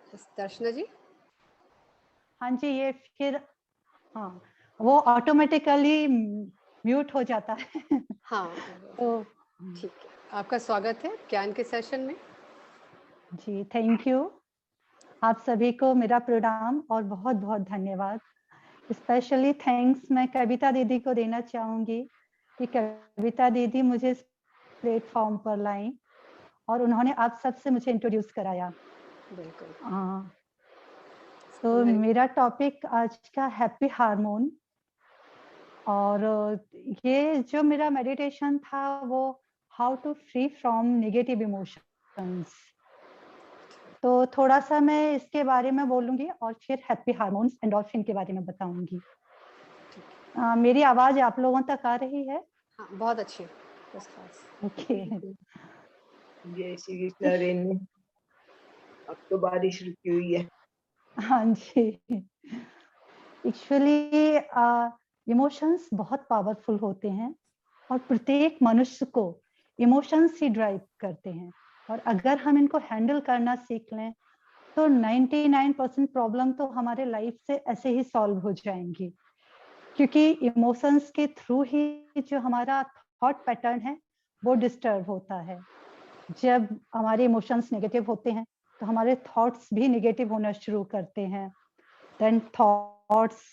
दर्शना जी। हाँ जी, ये फिर हाँ वो ऑटोमेटिकली म्यूट हो जाता है। हाँ तो ठीक है, आपका स्वागत है ज्ञान के सेशन में। जी थैंक यू। आप सभी को मेरा प्रणाम और बहुत बहुत धन्यवाद। स्पेशली थैंक्स मैं कविता दीदी को देना चाहूंगी कि कविता दीदी मुझे इस प्लेटफॉर्म पर लाई और उन्होंने आप सबसे मुझे इंट्रोड्यूस कराया। बिल्कुल। तो मेरा टॉपिक आज का हैप्पी हार्मोन, और ये जो मेरा मेडिटेशन था वो how to free from negative emotions. तो थोड़ा सा मैं इसके बारे में बोलूंगी और फिर हैप्पी हार्मोन्स एंडोर्फिन के बारे में बताऊंगी। मेरी आवाज आप लोगों तक आ रही है? हाँ, बहुत अच्छी। ओके। जय श्री कृष्ण रेनू, अब तो बारिश रुकी हुई है। हाँ जी, एक्चुअली इमोशंस बहुत पावरफुल होते हैं और प्रत्येक मनुष्य को इमोशंस ही ड्राइव करते हैं, और अगर हम इनको हैंडल करना सीख लें तो 99% प्रॉब्लम तो हमारे लाइफ से ऐसे ही सॉल्व हो जाएंगी, क्योंकि इमोशंस के थ्रू ही जो हमारा थॉट पैटर्न है वो डिस्टर्ब होता है। जब हमारे इमोशंस नेगेटिव होते हैं तो हमारे थॉट्स भी नेगेटिव होना शुरू करते हैं। देन थॉट्स,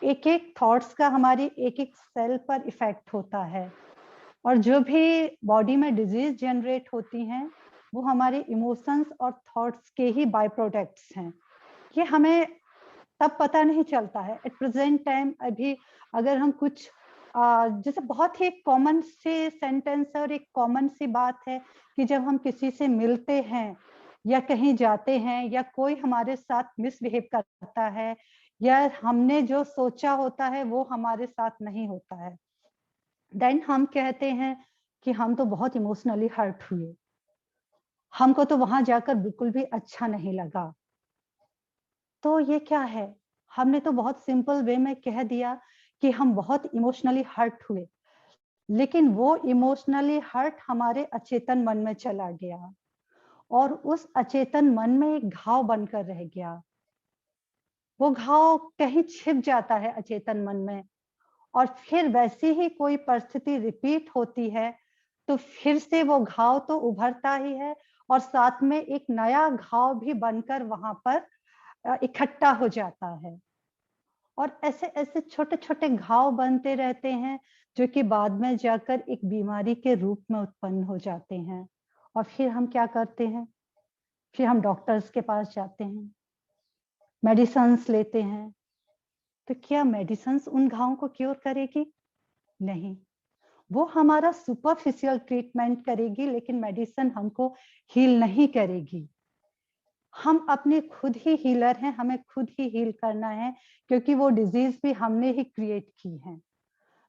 एक एक थॉट्स का हमारी एक एक सेल पर इफेक्ट होता है, और जो भी बॉडी में डिजीज जनरेट होती हैं वो हमारे इमोशंस और थॉट्स के ही बाय प्रोडक्ट्स हैं। ये हमें तब पता नहीं चलता है एट प्रेजेंट टाइम। अभी अगर हम कुछ जैसे बहुत ही कॉमन से सेंटेंस और एक कॉमन सी बात है कि जब हम किसी से मिलते हैं या कहीं जाते हैं या कोई हमारे साथ मिसबिहेव करता है या हमने जो सोचा होता है वो हमारे साथ नहीं होता है, देन हम कहते हैं कि हम तो बहुत इमोशनली हर्ट हुए, हमको तो वहां जाकर बिल्कुल भी अच्छा नहीं लगा। तो ये क्या है? हमने तो बहुत सिंपल वे में कह दिया कि हम बहुत इमोशनली हर्ट हुए, लेकिन वो इमोशनली हर्ट हमारे अचेतन मन में चला गया और उस अचेतन मन में एक घाव बनकर रह गया। वो घाव कहीं छिप जाता है अचेतन मन में, और फिर वैसी ही कोई परिस्थिति रिपीट होती है तो फिर से वो घाव तो उभरता ही है और साथ में एक नया घाव भी बनकर वहां पर इकट्ठा हो जाता है, और ऐसे ऐसे छोटे छोटे घाव बनते रहते हैं जो कि बाद में जाकर एक बीमारी के रूप में उत्पन्न हो जाते हैं। और फिर हम क्या करते हैं? फिर हम डॉक्टर्स के पास जाते हैं, मेडिसिन्स लेते हैं। तो क्या मेडिसिन्स उन घावों को क्योर करेगी? नहीं, वो हमारा सुपरफिशियल ट्रीटमेंट करेगी, लेकिन मेडिसिन हमको हील नहीं करेगी। हम अपने खुद ही हीलर हैं, हमें खुद ही हील करना है, क्योंकि वो डिजीज भी हमने ही क्रिएट की है।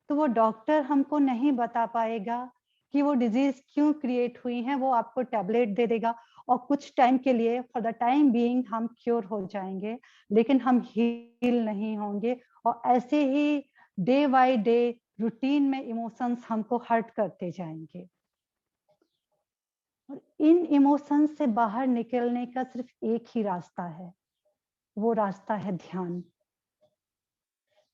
तो वो डॉक्टर हमको नहीं बता पाएगा कि वो डिजीज क्यों क्रिएट हुई है। वो आपको टैबलेट दे देगा और कुछ टाइम के लिए, फॉर द टाइम बीइंग, हम क्योर हो जाएंगे, लेकिन हम हील नहीं होंगे। और ऐसे ही डे बाय डे रूटीन में इमोशंस हमको हर्ट करते जाएंगे, और इन इमोशंस से बाहर निकलने का सिर्फ एक ही रास्ता है, वो रास्ता है ध्यान।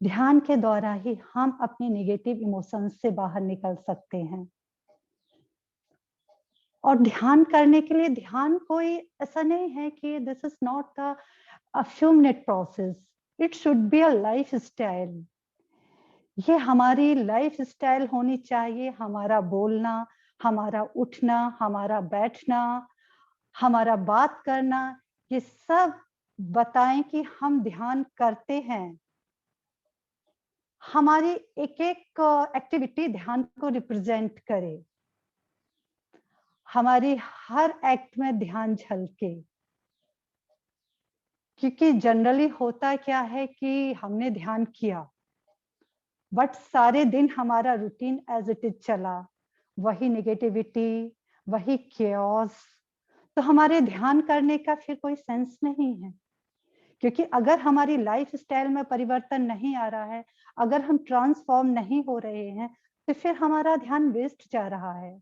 ध्यान के द्वारा ही हम अपने नेगेटिव इमोशंस से बाहर निकल सकते हैं। और ध्यान करने के लिए, ध्यान कोई ऐसा नहीं है कि this is not a few minute process, it should be a life style. ये हमारी लाइफ स्टाइल होनी चाहिए। हमारा बोलना, हमारा उठना, हमारा बैठना, हमारा बात करना, ये सब बताएं कि हम ध्यान करते हैं। हमारी एक एक एक्टिविटी ध्यान को रिप्रेजेंट करे, हमारी हर एक्ट में ध्यान झलके। क्योंकि जनरली होता क्या है कि हमने ध्यान किया बट सारे दिन हमारा रूटीन एज इट इज चला, वही नेगेटिविटी, वही केओस, तो हमारे ध्यान करने का फिर कोई सेंस नहीं है। क्योंकि अगर हमारी लाइफ स्टाइल में परिवर्तन नहीं आ रहा है, अगर हम ट्रांसफॉर्म नहीं हो रहे हैं, तो फिर हमारा ध्यान वेस्ट जा रहा है।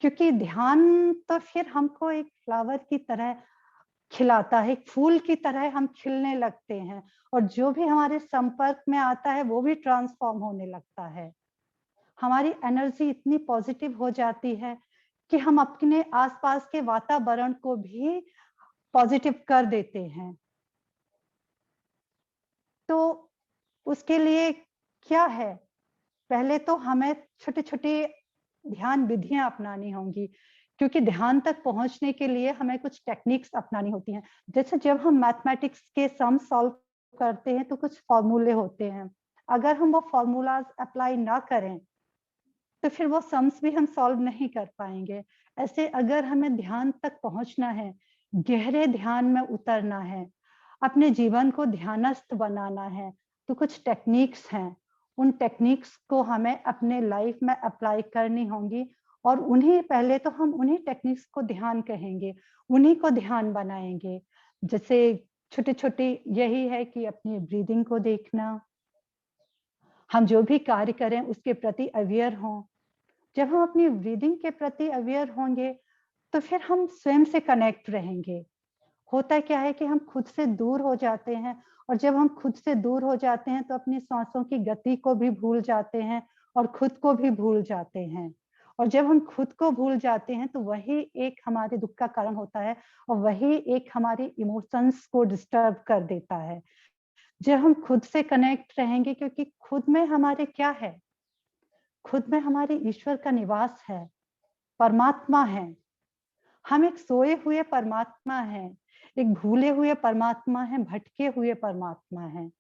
क्योंकि ध्यान तो फिर हमको एक फ्लावर की तरह खिलाता है, एक फूल की तरह हम खिलने लगते हैं, और जो भी हमारे संपर्क में आता है वो भी ट्रांसफॉर्म होने लगता है। हमारी एनर्जी इतनी पॉजिटिव हो जाती है कि हम अपने आसपास के वातावरण को भी पॉजिटिव कर देते हैं। तो उसके लिए क्या है, पहले तो हमें छोटे छोटे ध्यान विधियां अपनानी होंगी, क्योंकि ध्यान तक पहुंचने के लिए हमें कुछ टेक्निक्स अपनानी होती हैं। जैसे जब हम मैथमेटिक्स के सम सॉल्व करते हैं तो कुछ फॉर्मूले होते हैं, अगर हम वो फॉर्मूलाज अप्लाई ना करें तो फिर वो सम्स भी हम सॉल्व नहीं कर पाएंगे। ऐसे अगर हमें ध्यान तक पहुंचना है, गहरे ध्यान में उतरना है, अपने जीवन को ध्यानस्थ बनाना है, तो कुछ टेक्निक्स हैं, उन टेक्निक्स को हमें अपने लाइफ में अप्लाई करनी होंगी। और उन्हीं पहले तो हम उन्हीं टेक्निक्स को ध्यान कहेंगे, उन्हीं को ध्यान बनाएंगे। जैसे छोटे छोटे यही है कि अपनी ब्रीदिंग को देखना, हम जो भी कार्य करें उसके प्रति अवेयर हों। जब हम अपनी ब्रीदिंग के प्रति अवेयर होंगे तो फिर हम स्वयं से कनेक्ट रहेंगे। होता क्या है कि हम खुद से दूर हो जाते हैं, और जब हम खुद से दूर हो जाते हैं तो अपनी सांसों की गति को भी भूल जाते हैं और खुद को भी भूल जाते हैं। और जब हम खुद को भूल जाते हैं तो वही एक हमारे दुख का कारण होता है, और वही एक हमारी इमोशंस को डिस्टर्ब कर देता है। जब हम खुद से कनेक्ट रहेंगे, क्योंकि खुद में हमारे क्या है, खुद में हमारे ईश्वर का निवास है, परमात्मा है। हम एक सोए हुए परमात्मा हैं, एक भूले हुए परमात्मा हैं, भटके हुए परमात्मा हैं।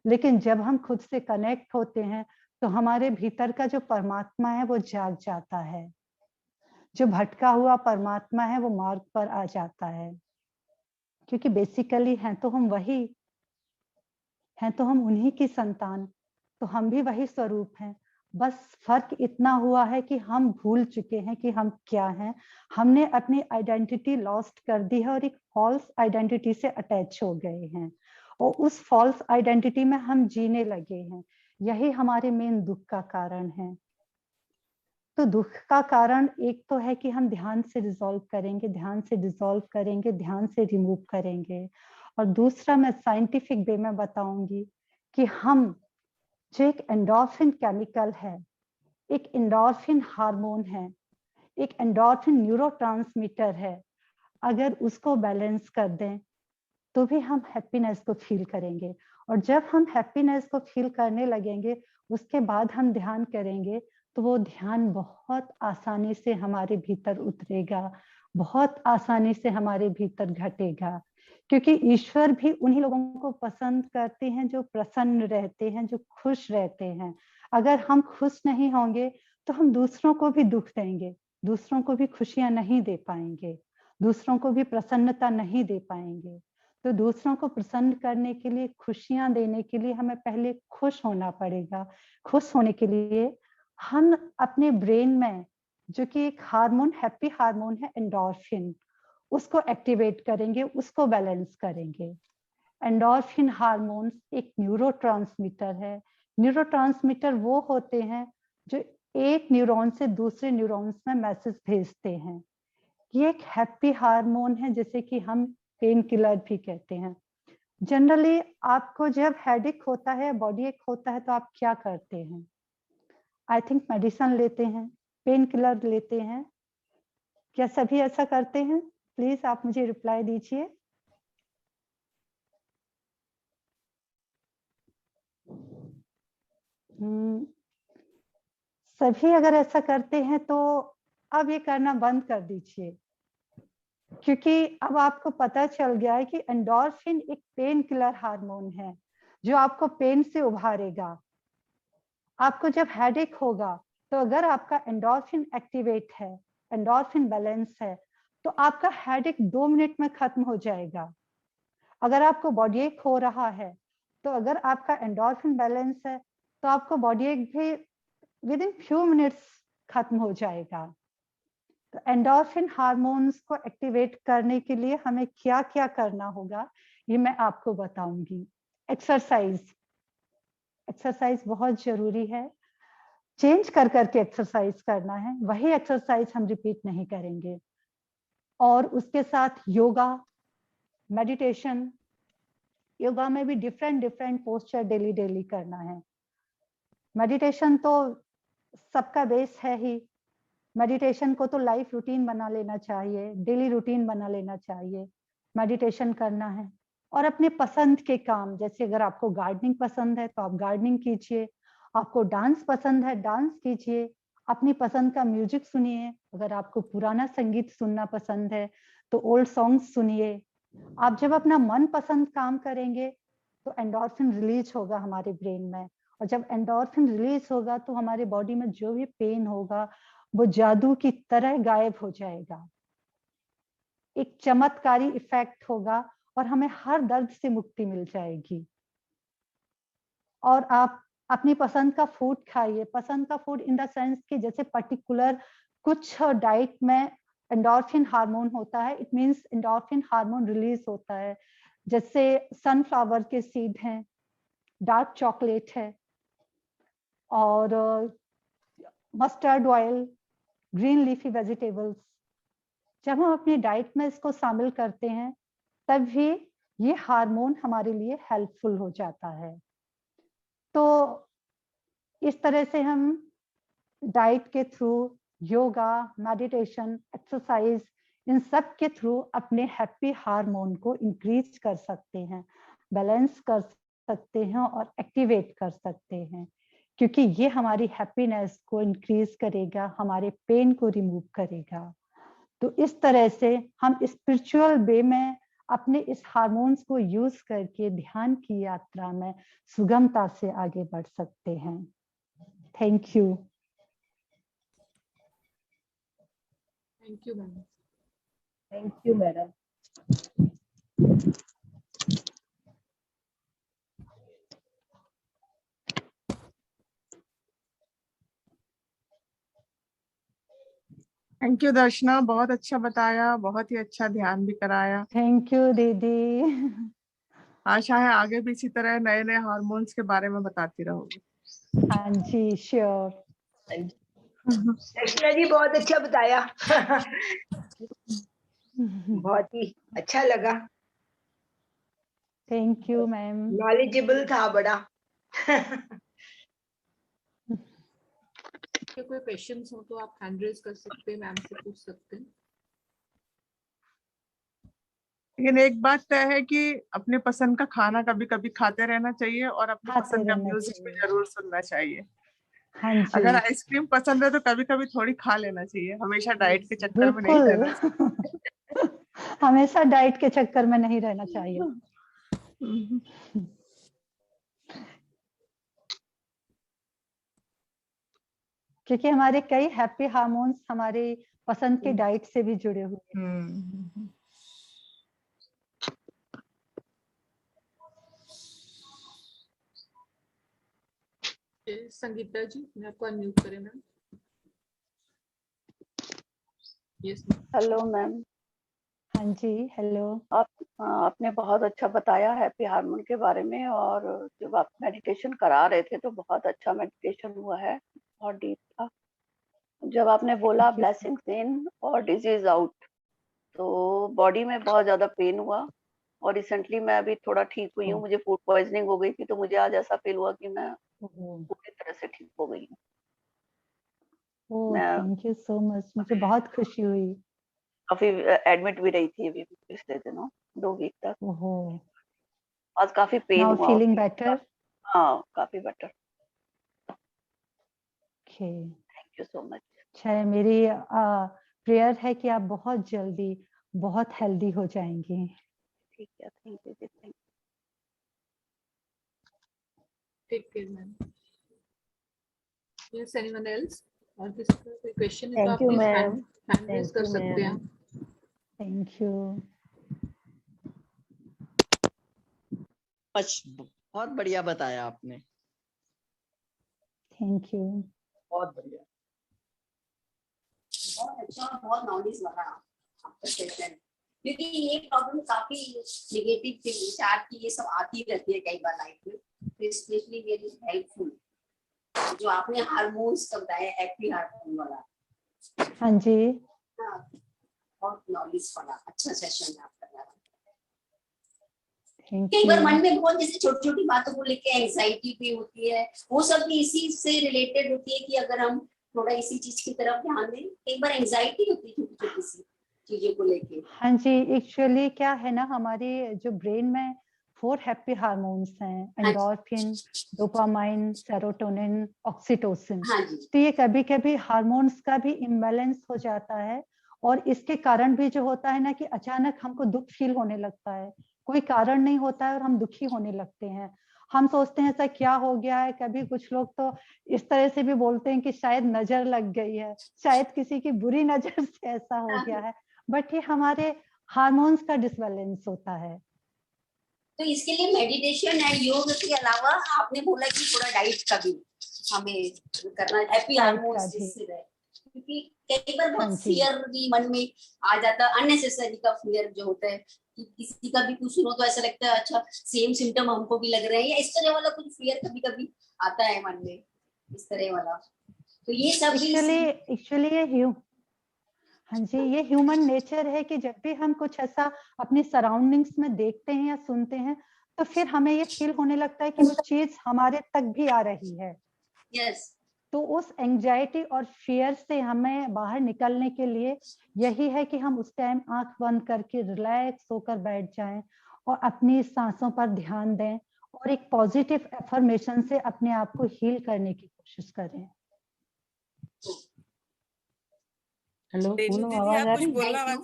लेकिन जब हम खुद से कनेक्ट होते हैं तो हमारे भीतर का जो परमात्मा है वो जाग जाता है, जो भटका हुआ परमात्मा है वो मार्ग पर आ जाता है। क्योंकि बेसिकली हैं तो हम वही हैं, तो हम उन्हीं की संतान, तो हम भी वही स्वरूप हैं। बस फर्क इतना हुआ है कि हम भूल चुके हैं कि हम क्या हैं। हमने अपनी आइडेंटिटी लॉस्ट कर दी है और एक फॉल्स आइडेंटिटी से अटैच हो गए हैं, और उस फॉल्स आइडेंटिटी में हम जीने लगे हैं। यही हमारे मेन दुख का कारण है। तो दुख का कारण एक तो है कि हम ध्यान से रिजॉल्व करेंगे, ध्यान से डिसॉल्व करेंगे, ध्यान से रिमूव करेंगे। और दूसरा मैं साइंटिफिक वे में बताऊंगी कि हम जो एक एंडोर्फिन केमिकल है, एक एंडोर्फिन हार्मोन है, एक एंडोर्फिन न्यूरोट्रांसमीटर है, अगर उसको बैलेंस कर दें तो भी हम हैप्पीनेस को फील करेंगे। और जब हम हैप्पीनेस को फील करने लगेंगे उसके बाद हम ध्यान करेंगे तो वो ध्यान बहुत आसानी से हमारे भीतर उतरेगा, बहुत आसानी से हमारे भीतर घटेगा। क्योंकि ईश्वर भी उन्हीं लोगों को पसंद करते हैं जो प्रसन्न रहते हैं, जो खुश रहते हैं। अगर हम खुश नहीं होंगे तो हम दूसरों को भी दुख देंगे, दूसरों को भी खुशियां नहीं दे पाएंगे, दूसरों को भी प्रसन्नता नहीं दे पाएंगे। तो दूसरों को प्रसन्न करने के लिए, खुशियां देने के लिए हमें पहले खुश होना पड़ेगा। खुश होने के लिए हम अपने ब्रेन में जो कि एक हार्मोन, हैप्पी हार्मोन है एंडोर्फिन, उसको एक्टिवेट करेंगे, उसको बैलेंस करेंगे। एंडोर्फिन हार्मोन एक न्यूरोट्रांसमीटर है। न्यूरोट्रांसमीटर वो होते हैं जो एक न्यूरॉन से दूसरे न्यूरॉन्स में मैसेज भेजते हैं। ये एक हैप्पी हार्मोन है, जैसे कि हम पेन किलर भी कहते हैं। जनरली आपको जब हेडेक होता है, बॉडी एक होता है, तो आप क्या करते हैं? आई थिंक मेडिसिन लेते हैं, पेन किलर लेते हैं। क्या सभी ऐसा करते हैं? प्लीज आप मुझे रिप्लाई दीजिए। सभी अगर ऐसा करते हैं तो अब ये करना बंद कर दीजिए, क्योंकि अब आपको पता चल गया है कि एंडोर्फिन एक पेन किलर हार्मोन है जो आपको पेन से उभारेगा। आपको जब हेडेक होगा तो अगर आपका एंडोर्फिन एक्टिवेट है, एंडोर्फिन बैलेंस है, तो आपका हेडेक 2 मिनट में खत्म हो जाएगा। अगर आपको बॉडी एक हो रहा है तो अगर आपका एंडोर्फिन बैलेंस है तो आपको बॉडी एक भी विद इन फ्यू मिनट्स खत्म हो जाएगा। तो एंडोर्फिन हार्मोन्स को एक्टिवेट करने के लिए हमें क्या क्या करना होगा ये मैं आपको बताऊंगी। एक्सरसाइज, एक्सरसाइज बहुत जरूरी है। चेंज कर करके एक्सरसाइज करना है, वही एक्सरसाइज हम रिपीट नहीं करेंगे। और उसके साथ योगा, मेडिटेशन, योगा में भी डिफरेंट डिफरेंट पोस्चर डेली करना है। मेडिटेशन तो सबका बेस है ही। मेडिटेशन को तो लाइफ रूटीन बना लेना चाहिए, डेली रूटीन बना लेना चाहिए। मेडिटेशन करना है और अपने पसंद के काम, जैसे अगर आपको गार्डनिंग पसंद है तो आप गार्डनिंग कीजिए, आपको डांस पसंद है डांस कीजिए, अपनी पसंद का म्यूजिक सुनिए। अगर आपको पुराना संगीत सुनना पसंद है तो ओल्ड सॉन्ग्स सुनिए। आप जब अपना मन पसंद काम करेंगे तो एंडोर्फिन रिलीज होगा हमारे ब्रेन में, और जब एंडोर्फिन रिलीज होगा तो हमारे बॉडी में जो भी पेन होगा वो जादू की तरह गायब हो जाएगा। एक चमत्कारी इफेक्ट होगा और हमें हर दर्द से मुक्ति मिल जाएगी। और आप अपनी पसंद का फूड खाइए। पसंद का फूड इन द सेंस कि जैसे पर्टिकुलर कुछ डाइट में एंडोर्फिन हार्मोन होता है, it means endorphin hormone release होता है। जैसे सनफ्लावर के सीड हैं, डार्क चॉकलेट है, और mustard oil, green leafy vegetables. जब हम अपनी डाइट में इसको शामिल करते हैं तभी ये हार्मोन हमारे लिए हेल्पफुल हो जाता है। तो इस तरह से हम डाइट के थ्रू, योगा, मेडिटेशन, एक्सरसाइज, इन सब के थ्रू अपने हैप्पी हार्मोन को इंक्रीज कर सकते हैं, बैलेंस कर सकते हैं और एक्टिवेट कर सकते हैं, क्योंकि ये हमारी हैप्पीनेस को इंक्रीज करेगा, हमारे पेन को रिमूव करेगा। तो इस तरह से हम स्पिरिचुअल वे में अपने इस हार्मोन्स को यूज करके ध्यान की यात्रा में सुगमता से आगे बढ़ सकते हैं। Thank you. Thank you ma'am. Thank you madam. Thank you Darshana, बहुत अच्छा बताया, बहुत ही अच्छा ध्यान भी कराया। थैंक यू दीदी। आशा है आगे भी इसी तरह नए नए हार्मोन्स के बारे में बताती रहोगी। हाँ जी, श्योर। दर्शना जी बहुत अच्छा बताया। बहुत ही अच्छा लगा। Thank you ma'am. नॉलेजेबल था बड़ा। कोई क्वेश्चंस हो तो आप हैंड रेज कर सकते हैं, मैम से पूछ सकते हैं। लेकिन एक बात तय है कि अपने पसंद का खाना कभी कभी खाते रहना चाहिए और अपने खाते पसंद का रहना म्यूजिक भी चाहिए। जरूर सुनना चाहिए। हाँ जी, अगर आइसक्रीम पसंद है तो कभी कभी थोड़ी खा लेना चाहिए, हमेशा डाइट के चक्कर में नहीं बिल्कुल। रहना चाहिए। हमेशा डाइट के चक्कर में नहीं रहना चाहिए। क्योंकि हमारे कई हैप्पी हार्मोन्स हमारे पसंद के डाइट से भी जुड़े हुए हैं। संगीता जी, मैं आपको अनम्यूट करें मैम। Yes hello ma'am. हाँ जी, हेलो। आपने बहुत अच्छा बताया हैप्पी हार्मोन के बारे में, और जब आप मेडिटेशन करा रहे थे तो बहुत अच्छा मेडिटेशन हुआ है, बहुत डीप था। जब आपने बोला ब्लेसिंग्स इन और डिजीज आउट, तो बॉडी में बहुत ज्यादा पेन हुआ, और रिसेंटली मैं अभी थोड़ा ठीक हुई हूँ। मुझे फूड पॉइजनिंग हो गई थी, तो मुझे आज ऐसा फील हुआ कि मैं पूरी तरह से ठीक हो गई हूँ। मैं थैंक यू सो मच, मुझे बहुत खुशी हुई। काफी एडमिट भी रही थी अभी पिछले दिनों, 2 वीक तक। आज काफी पेन नाउ हुआ। Feeling better? हाँ, काफी better. Thank you so much. अच्छा, मेरी प्रेयर है कि आप बहुत जल्दी बहुत हेल्दी हो जाएंगी। ठीक है, थैंक यू जी, thank you. Take care ma'am. Yes, anyone else? और किसी का कोई क्वेश्चन है तो आप प्लीज हैंड रेज कर सकते हैं। Thank you. बहुत बढ़िया बताया आपने। Thank you. बहुत बढ़िया, बहुत अच्छा, बहुत नॉलेज वाला आपका सेशन। क्योंकि ये प्रॉब्लम काफी नेगेटिव थी, विचार की ये सब आती रहती है कई बार लाइफ में, तो स्पेशली वेरी हेल्पफुल जो आपने हार्मोन्स का बताया, हैप्पी हार्मोन वाला। हाँ जी, हाँ, बहुत नॉलेज वाला अच्छा सेशन है आपका। Thank कई बार you. मन में बहुत जैसे छोटी छोटी बातों को लेके एंजाइटी भी होती है, वो सब भी इसी से रिलेटेड होती है कि अगर हम थोड़ा इसी चीज की तरफ ध्यान दें। कई बार एंजाइटी होती है छोटी छोटी सी चीजों को लेके। हाँ जी, एक्चुअली क्या है ना, हमारे जो ब्रेन में 4 हैप्पी हार्मोन्स हैं, एंडोर्फिन, डोपामाइन, सेरोटोनिन, ऑक्सीटोसिन। हाँ जी, तो ये कभी कभी हार्मोन्स का भी इम्बैलेंस हो जाता है, और इसके कारण भी जो होता है ना कि अचानक हमको दुख फील होने लगता है, कोई कारण नहीं होता है और हम दुखी होने लगते हैं। हम सोचते हैं ऐसा क्या हो गया है। कभी कुछ लोग तो इस तरह से भी बोलते हैं कि शायद नजर लग गई है, शायद किसी की बुरी नजर से ऐसा हो गया है, बट ये हमारे हार्मोन्स का डिसबैलेंस होता है। तो इसके लिए मेडिटेशन है, योग के अलावा आपने बोला कि थोड़ा डाइट का भी हमें करना, हैप्पी हार्मोन्स जिससे रहे, क्योंकि कई बार हाँ बहुत जी। फियर भी मन में आ जाता है, अननेसेसरी का फियर जो होता है कि किसी का भी कुछ सुनो तो ऐसा लगता है अच्छा सेम सिम्टम हमको भी लग रहे हैं, या इस तरह वाला कुछ फियर कभी कभी आता है मन में, इस तरह वाला। तो ये सब भी एक्चुअली ये हाँ जी, ये ह्यूमन नेचर है कि जब भी हम कुछ ऐसा अपनी सराउंडिंग्स में देखते हैं या सुनते हैं, तो फिर हमें ये फील होने लगता है कि वो चीज हमारे तक भी आ रही है। यस, तो उस एंजाइटी और फियर से हमें बाहर निकलने के लिए यही है कि हम उस टाइम आंख बंद करके रिलैक्स होकर बैठ जाएं और अपनी सांसों पर ध्यान दें और एक पॉजिटिव एफर्मेशन से अपने आप को हील करने की कोशिश करें। हेलो रेनू पूनम, दीदी आवाज आप आ कुछ रही है? बोलना आवाज?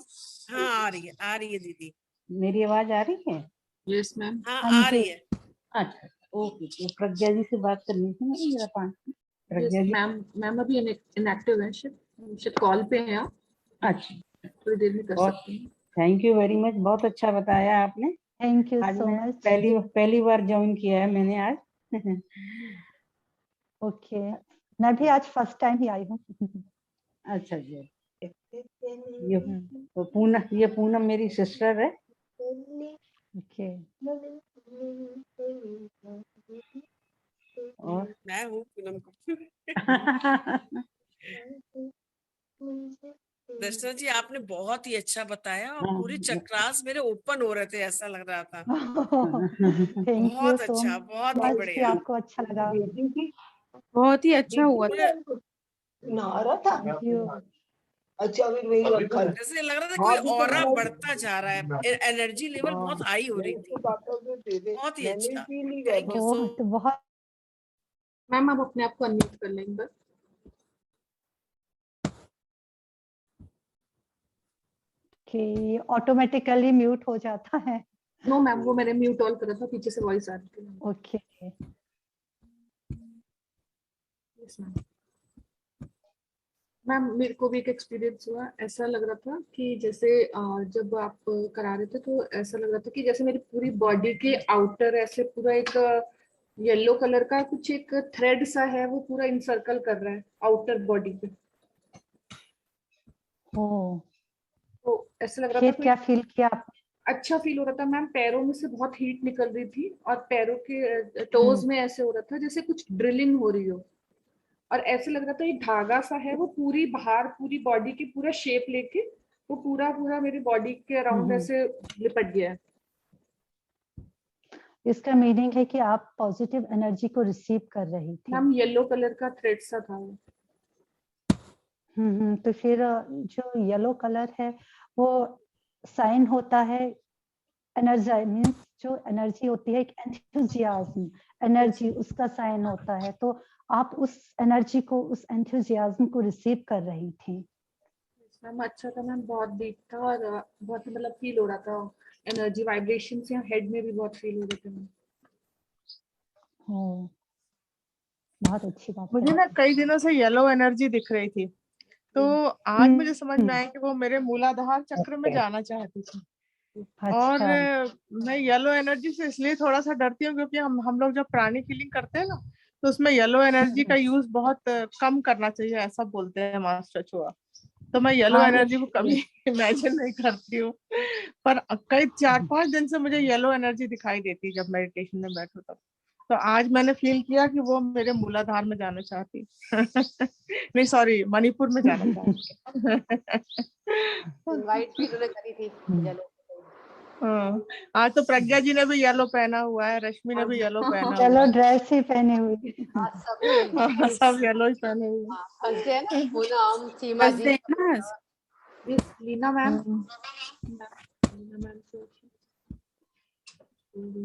हाँ आ रही है दीदी। मेरी आवाज आ रही है? Yes ma'am. हाँ हाँ आ जी। रही है। अच्छा, ओके। तो प्रज्ञा जी से बात करनी थी मुझे जरा 5 मिनट। प्रज्ञा जी। मैम अभी इनएक्टिव है, शायद कॉल पे हैं आप, अच्छा, थोड़ी देर में कर बहुत सकते हैं। थैंक यू वेरी मच, बहुत अच्छा बताया आपने। थैंक यू आज सो मैं मच। पहली बार ज्वाइन किया है मैंने आज। ओके, मैं भी आज फर्स्ट टाइम ही आई हूँ। अच्छा जी। ये पूनम मेरी सिस्टर है। ओके। और मैं हूँ पूनम को। दर्शना जी आपने बहुत ही अच्छा बताया और पूरी चक्रास मेरे ओपन हो रहे थे, ऐसा लग रहा था। थैंक यू बहुत सो अच्छा, बहुत ही मच कि बढ़िया। आपको अच्छा लगा। बहुत ही अच्छा हुआ था। नहा रहा था। Thank you. अच्छा अभी वही रखा है। जैसे लग रहा था कोई ऑरा बढ़ता जा रहा है, एनर्जी लेवल बहुत हाई हो रही थी। बहुत ही अच्छा, थैंक यू सो। तो बहुत मैम आप अपने आप को अनम्यूट कर लेंगे बस। कि ऑटोमेटिकली म्यूट हो जाता है। नो मैम, वो मैंने म्यूट ऑल करा था, पीछे से वॉइस आ रही थी। ओके। Yes ma'am. मैम मेरे को भी एक एक्सपीरियंस हुआ, ऐसा लग रहा था कि जैसे जब आप करा रहे थे तो ऐसा लग रहा था कि जैसे मेरी पूरी बॉडी के आउटर ऐसे पूरा एक येलो कलर का कुछ एक थ्रेड सा है, वो पूरा इंसर्कल कर रहा है आउटर बॉडी पे। ओ, तो ऐसा लग रहा फिर था क्या फील किया आपने? अच्छा फील हो रहा था मैम, पैरों में से बहुत हीट निकल रही थी और पैरों के टोज में ऐसे हो रहा था जैसे कुछ ड्रिलिंग हो रही हो, और ऐसे लग रहा था ये धागा सा है वो पूरी बाहर पूरी बॉडी की पूरा शेप लेके वो पूरा पूरा मेरी बॉडी के अराउंड ऐसे लिपट गया है। इसका मीनिंग है कि आप पॉजिटिव एनर्जी को रिसीव कर रही थी। मैम येलो कलर का थ्रेड सा था वो। तो फिर जो येलो कलर है वो साइन होता है एनर्जी, मींस जो एनर्जी होती है एक एंथुजियाज्म, एनर्जी उसका साइन होता है। तो आप उस एनर्जी को, उस एंथुजियाज्म को रिसीव कर रही थी। मैम अच्छा था मैम, बहुत डीप था और बहुत मतलब फील हो रहा था एनर्जी वाइब्रेशन से, हेड में भी बहुत फील हो रहे थे मैम। बहुत अच्छी बात। मुझे ना कई दिनों से येलो एनर्जी दिख रही थी, तो आज मुझे समझ में आया कि वो मेरे मूलाधार चक्र में जाना चाहती थी। और मैं येलो एनर्जी से इसलिए थोड़ा सा डरती हूँ क्योंकि हम लोग जब प्राणिक हीलिंग करते हैं ना, तो उसमें येलो एनर्जी का यूज बहुत कम करना चाहिए, ऐसा बोलते हैं मास्टर चुआ। तो मैं येलो एनर्जी को कभी इमेजिन नहीं करती हूँ, पर कई 4-5 दिन से मुझे येलो एनर्जी दिखाई देती है जब मेडिटेशन में बैठो तब। तो आज मैंने फील किया कि वो मेरे मूलाधार में जाना चाहती नहीं सॉरी मणिपुर में जाना चाहती। इनवाइट भी उन्होंने करी थी। आज तो प्रज्ञा जी ने भी येलो पहना हुआ है, रश्मि ने भी येलो पहना हुआ चलो है। ड्रेस ही पहने हुए। सब येलो ही पहने हुए हैं। फर्स्ट डे ना, पूनम, सीमा जी, Yes, लीना मैम।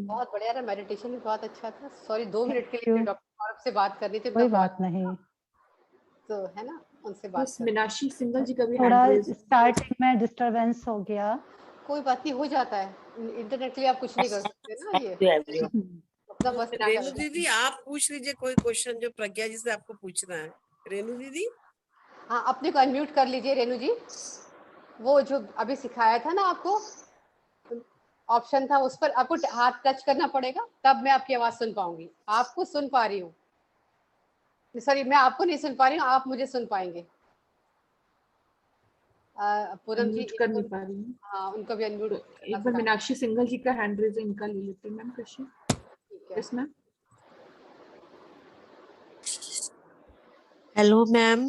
बहुत बढ़िया रहा, मेडिटेशन भी बहुत अच्छा था। सॉरी 2 मिनट के Thank लिए you. डॉक्टर सौरभ से बात करनी थी, कोई मैं बात नहीं, तो है ना, उनसे बात Yes, कर, मीनाक्षी सिंगल जी का भी थोड़ा हैंड रेज। स्टार्टिंग में डिस्टरबेंस हो गया। कोई बात नहीं, हो जाता है, इंटरनेट के लिए आप कुछ नहीं कर सकते ना, ये अपना बस रेणु दीदी आप पूछ लीजिए कोई क्वेश्चन जो प्रज्ञा जी से आपको पूछना है। रेणु दीदी, हाँ, अपने को अनम्यूट कर लीजिए रेणु जी। वो जो अभी सिखाया था ना आपको, ऑप्शन था, उस पर आपको हाथ टच करना पड़ेगा, तब मैं आपकी आवाज सुन पाऊंगी। आपको सुन पा रही हूँ, सॉरी मैं आपको नहीं सुन पा रही हूँ, आप मुझे सुन पाएंगे। पूनम जी कर नहीं पा रही हूँ। हाँ, उनको भी अनम्यूट एक बार मीनाक्षी सिंगल जी का हैंड रेज इनका ले लेते हैं ma'am, question. Yes ma'am. Hello ma'am,